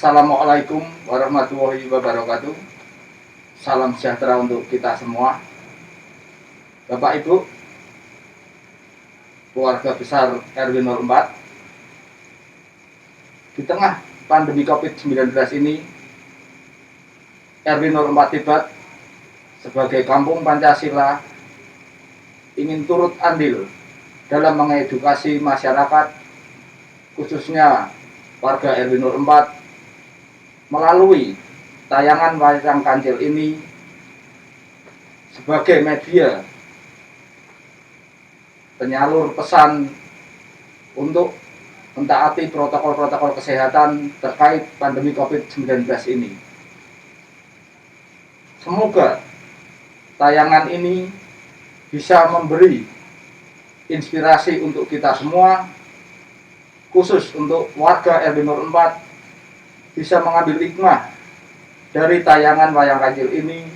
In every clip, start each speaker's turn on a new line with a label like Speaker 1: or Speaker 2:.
Speaker 1: Assalamualaikum warahmatullahi wabarakatuh. Salam sejahtera untuk kita semua. Bapak Ibu, keluarga besar RW 04, di tengah pandemi COVID-19 ini, RW 04 Tibat sebagai kampung Pancasila ingin turut andil dalam mengedukasi masyarakat, khususnya warga RW 04, melalui tayangan wayang kancil ini sebagai media penyalur pesan untuk mentaati protokol-protokol kesehatan terkait pandemi COVID-19 ini. Semoga tayangan ini bisa memberi inspirasi untuk kita semua, khusus untuk warga RW 04, bisa mengambil hikmah dari tayangan wayang kancil ini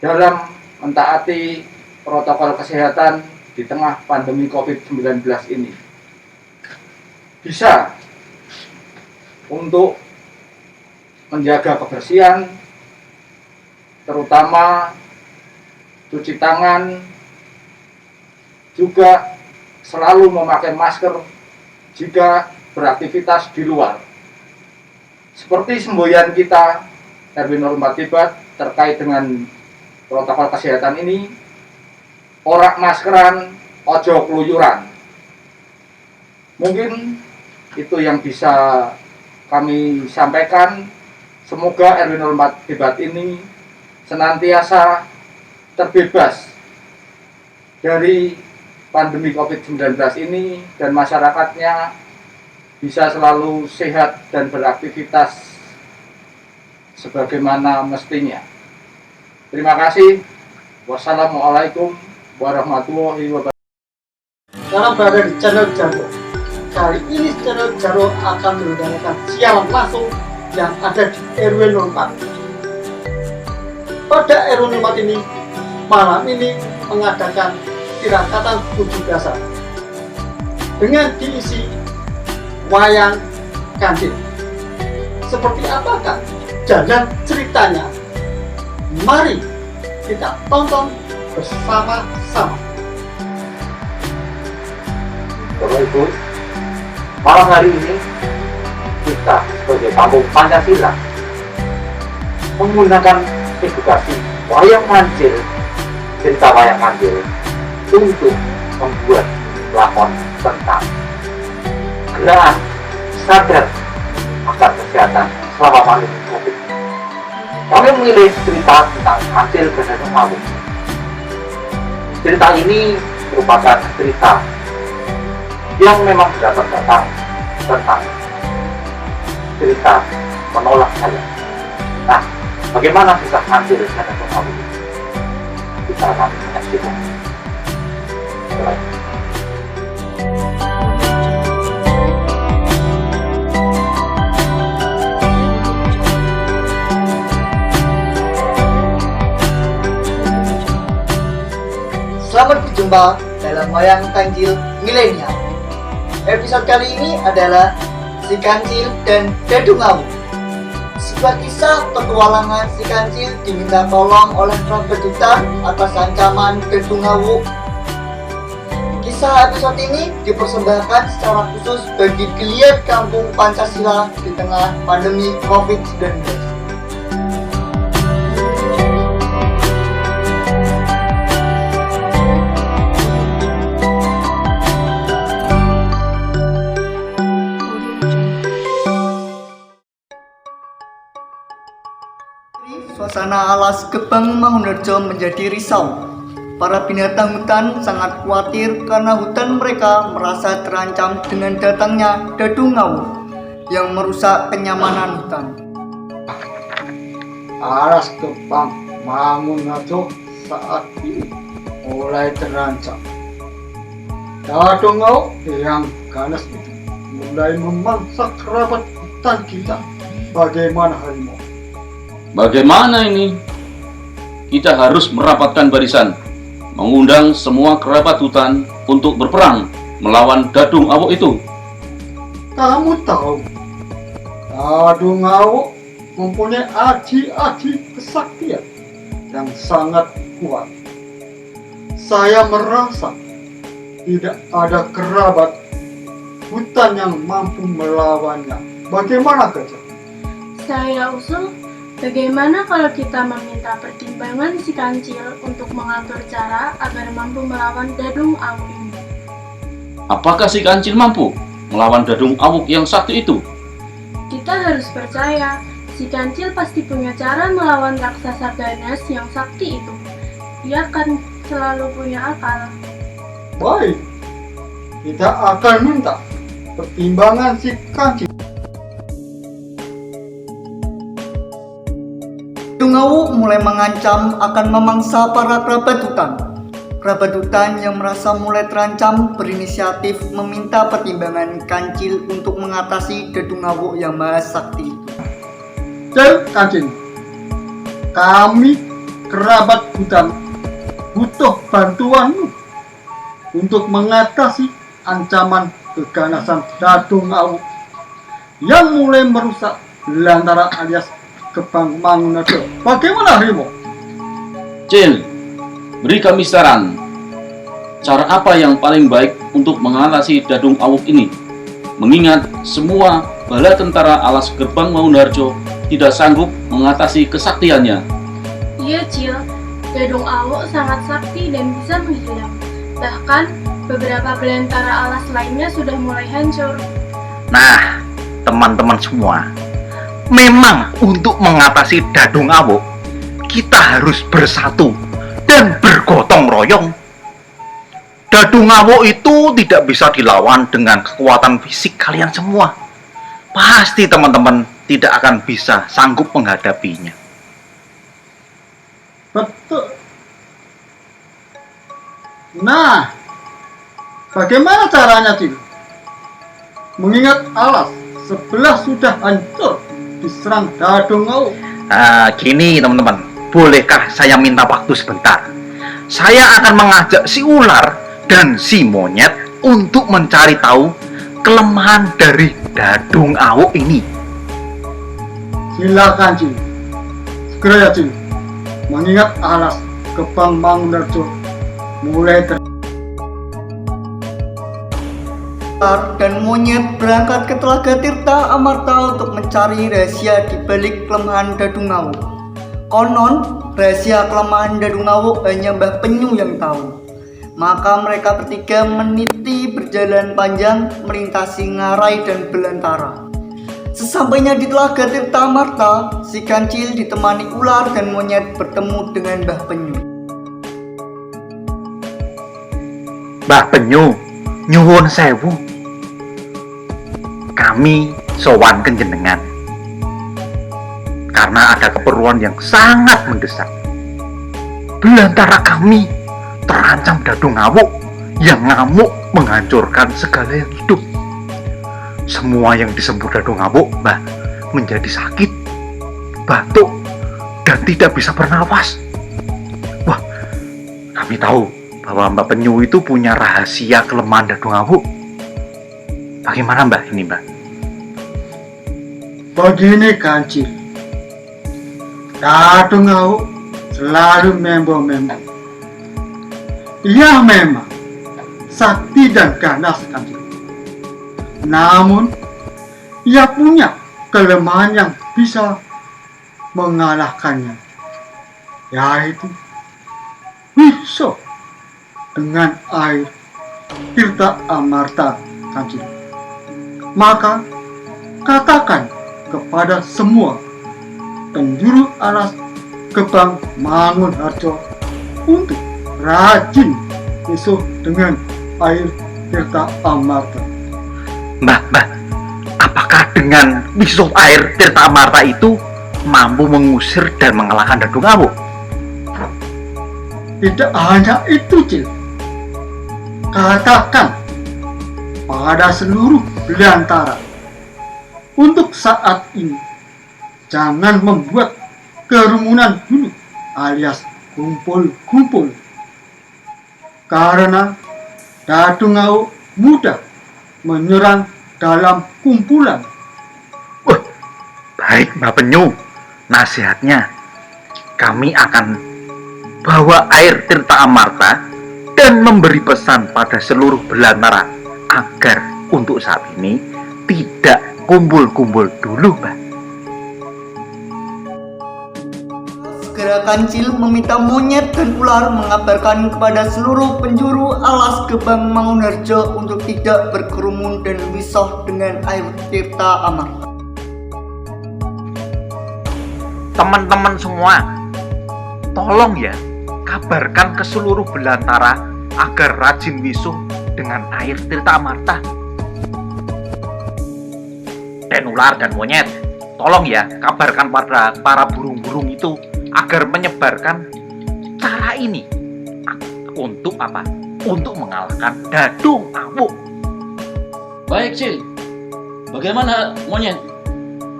Speaker 1: dalam mentaati protokol kesehatan di tengah pandemi COVID-19 ini. Bisa untuk menjaga kebersihan, terutama cuci tangan, juga selalu memakai masker jika beraktivitas di luar. Seperti semboyan kita RW 04 Tibat terkait dengan protokol kesehatan ini, orak maskeran, ojo keluyuran. Mungkin itu yang bisa kami sampaikan. Semoga RW 04 Tibat ini senantiasa terbebas dari pandemi COVID-19 ini dan masyarakatnya bisa selalu sehat dan beraktivitas sebagaimana mestinya. Terima kasih. Wassalamualaikum warahmatullahi wabarakatuh.
Speaker 2: Sekarang berada di channel Jaro. Kali ini channel Jaro akan mendengarkan siaran langsung yang ada di RW 04. Pada RW 04 ini, malam ini mengadakan tirakatan 17-an dengan diisi wayang kancil. Seperti apakah jalan ceritanya? Mari kita tonton bersama-sama.
Speaker 3: Bapak Ibu, malam hari ini kita sebagai kampung Pancasila menggunakan edukasi wayang kancil, cerita wayang kancil untuk membuat lakon tentang gerakan sadar akan kesehatan selama pandemi COVID. Kami memilih cerita tentang kancil Gadadung Ngawu. Cerita ini merupakan cerita yang memang dapat datang tentang cerita menolak saya. Nah, bagaimana kisah kancil Gadadung Ngawu? Kita akan menyaksikan.
Speaker 2: Selamat berjumpa dalam wayang kancil milenial. Episode kali ini adalah Si Kancil dan Gadadung Ngawu. Sebuah kisah petualangan si kancil diminta tolong oleh kerabat hutan atas ancaman Gadadung Ngawu. Kisah episode ini dipersembahkan secara khusus bagi geliat kampung Pancasila di tengah pandemi COVID-19. Suasana alas Gebang Mangunharjo menjadi risau. Para binatang hutan sangat khawatir karena hutan mereka merasa terancam dengan datangnya Gadadung Ngawu yang merusak kenyamanan hutan.
Speaker 4: Alas Gebang Mangunharjo saat ini mulai terancam. Gadadung Ngawu yang ganas itu mulai memangsa kerabat hutan kita. Bagaimana harimau?
Speaker 5: Bagaimana ini? Kita harus merapatkan barisan, mengundang semua kerabat hutan untuk berperang melawan Gadadung Ngawu itu.
Speaker 4: Kamu tahu, Dadung Ngawuk mempunyai aji-aji kesaktian yang sangat kuat. Saya merasa tidak ada kerabat hutan yang mampu melawannya. Bagaimana, Gajah?
Speaker 6: Saya usul, bagaimana kalau kita meminta pertimbangan si Kancil untuk mengatur cara agar mampu melawan Dadung Awuk ini?
Speaker 5: Apakah si Kancil mampu melawan Dadung Awuk yang sakti itu?
Speaker 6: Kita harus percaya, si Kancil pasti punya cara melawan raksasa ganas yang sakti itu. Ia kan selalu punya akal.
Speaker 4: Baik, kita akan minta pertimbangan si Kancil.
Speaker 2: Dadung Ngawuk mulai mengancam akan memangsa para kerabat hutan. Kerabat hutan yang merasa mulai terancam berinisiatif meminta pertimbangan Kancil untuk mengatasi Dadung Ngawuk yang maha sakti itu.
Speaker 4: Kancil, kami kerabat hutan butuh bantuanmu untuk mengatasi ancaman keganasan Dadung Ngawuk yang mulai merusak belantara alias Gebang Mangunarjo. Bagaimana, Rimo?
Speaker 5: Cil, beri kami saran. Cara apa yang paling baik untuk mengatasi Dadung Awuk ini? Mengingat semua bala tentara alas Gerbang Mangunarjo tidak sanggup mengatasi kesaktiannya.
Speaker 6: Iya, Cil. Dadung Awuk sangat sakti dan bisa menghilang. Bahkan, beberapa belantara alas lainnya sudah mulai hancur.
Speaker 3: Nah, teman-teman semua, memang untuk mengatasi Dadung Awuk, kita harus bersatu dan bergotong royong. Dadung Ngawuk itu tidak bisa dilawan dengan kekuatan fisik kalian semua. Pasti teman-teman tidak akan bisa sanggup menghadapinya.
Speaker 4: Betul. Nah, bagaimana caranya, Cil? Mengingat alas sebelah sudah hancur diserang Dadung Ngawuk.
Speaker 3: Gini teman-teman, bolehkah saya minta waktu sebentar? Saya akan mengajak si ular dan si monyet untuk mencari tahu kelemahan dari Dadung Awuk ini.
Speaker 4: Silakan, Cil. Segera ya, Cil. Mengingat alas Gebang Mangunarjo mulai
Speaker 2: dan monyet berangkat ke Telaga Tirta Amarta untuk mencari rahasia di balik kelemahan Dadung Ngawuk. Konon, rahasia kelemahan Dadung Ngawuk hanya Mbah Penyu yang tahu. Maka mereka bertiga meniti berjalan panjang melintasi ngarai dan belantara. Sesampainya di Telaga Tirta Amarta, si Kancil ditemani ular dan monyet bertemu dengan Mbah Penyu.
Speaker 3: Mbah Penyu, nyuwun sewu. Kami sowan kenjenengan karena ada keperluan yang sangat mendesak. Belantara kami terancam Dadung Ngawuk yang ngamuk menghancurkan segala yang hidup. Semua yang disebut Dadung Ngawuk, Mbah, menjadi sakit, batuk, dan tidak bisa bernapas. Wah, kami tahu bahwa Mbak Penyu itu punya rahasia kelemahan Dadung Ngawuk. Bagaimana Mbak ini, Mbak?
Speaker 4: begini, Kancil. Dadung Ngawuk selalu membo-membo. Ia memang sakti dan ganas, Kancil. Namun, ia punya kelemahan yang bisa mengalahkannya, yaitu Wiso dengan air Tirta Amarta, Kancil. Maka, katakan kepada semua penjuru alas Gebang Mangunarjo untuk rajin Wiso dengan air Tirta Amarta.
Speaker 3: Mbak, apakah dengan Wiso air Tirta Amarta itu mampu mengusir dan mengalahkan Dadung Ngawuk?
Speaker 4: Tidak hanya itu, Cil. Katakan pada seluruh belantara untuk saat ini jangan membuat kerumunan dulu alias kumpul-kumpul, karena Dadung Ngawuk mudah menyerang dalam kumpulan.
Speaker 3: Baik Mbak Penyu, nasihatnya kami akan bawa air Tirta Amarta dan memberi pesan pada seluruh belantara agar untuk saat ini tidak kumpul-kumpul dulu, Mbak.
Speaker 2: Segera Kancil meminta monyet dan ular mengabarkan kepada seluruh penjuru alas Gebang Mangunharjo untuk tidak berkerumun dan wisah dengan air Tirta Amarta.
Speaker 3: Teman-teman semua, tolong ya, kabarkan ke seluruh belantara agar rajin wisuh dengan air Tirta Amarta. Dan ular dan monyet, tolong ya, kabarkan pada para burung-burung itu agar menyebarkan cara ini. Untuk apa? Untuk mengalahkan Dadung Awuk.
Speaker 5: Baik, Cil. Bagaimana, monyet?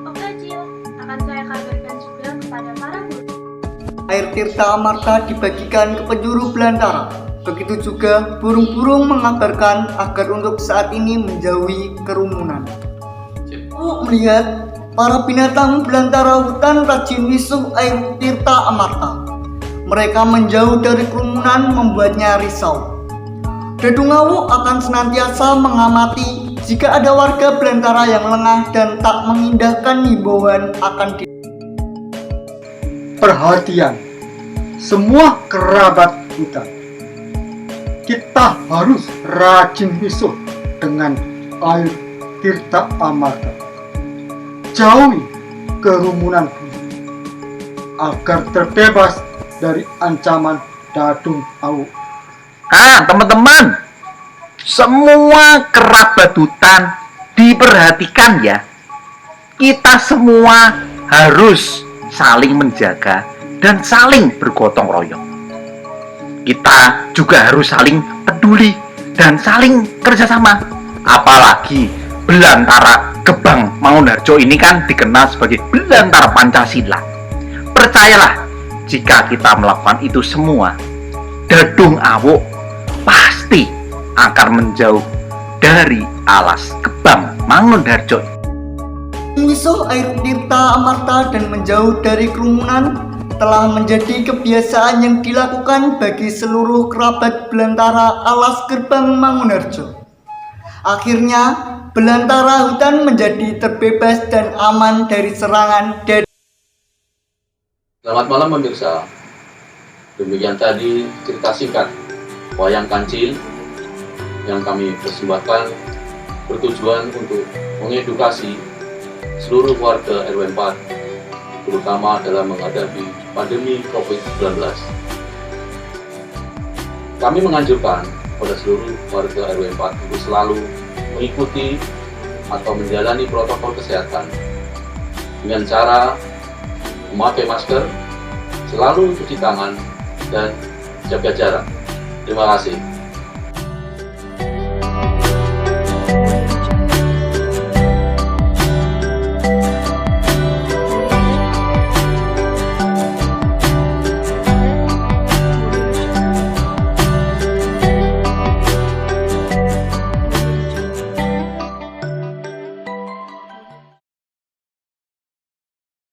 Speaker 6: Oke, Cil. Akan saya kabarkan juga kepada para guru.
Speaker 2: Air Tirta Amarta dibagikan ke penjuru belantara. Begitu juga burung-burung mengabarkan agar untuk saat ini menjauhi kerumunan. Melihat para binatang belantara hutan rajin wisuh air Tirta Amarta. Mereka menjauh dari kerumunan membuatnya risau. Dadung Awuk akan senantiasa mengamati jika ada warga belantara yang lengah dan tak mengindahkan himbauan akan
Speaker 4: Perhatian, semua kerabat hutan. Kita harus rajin wisuh dengan air Tirta Amarta. Jauhi kerumunan agar terbebas dari ancaman Dadung Awuk.
Speaker 3: Teman-teman, semua kerabat hutan diperhatikan ya. Kita semua harus saling menjaga dan saling bergotong royong. Kita juga harus saling peduli dan saling kerjasama. Apalagi belantara Gebang Mangunharjo ini kan dikenal sebagai belantara Pancasila. Percayalah, jika kita melakukan itu semua, Dadung Awuk pasti akan menjauh dari alas Gebang Mangunharjo.
Speaker 2: Wisuh air Tirta Amarta dan menjauh dari kerumunan telah menjadi kebiasaan yang dilakukan bagi seluruh kerabat belantara alas Gerbang Mangunharjo. Akhirnya, belantara hutan menjadi terbebas dan aman dari serangan dari.
Speaker 5: Selamat malam pemirsa. Demikian tadi cerita singkat Wayang Kancil yang kami persembahkan bertujuan untuk mengedukasi seluruh warga RW 4, terutama dalam menghadapi pandemi COVID-19. Kami menganjurkan pada seluruh warga RW 4 untuk selalu mengikuti atau menjalani protokol kesehatan dengan cara memakai masker, selalu cuci tangan, dan jaga jarak. Terima kasih.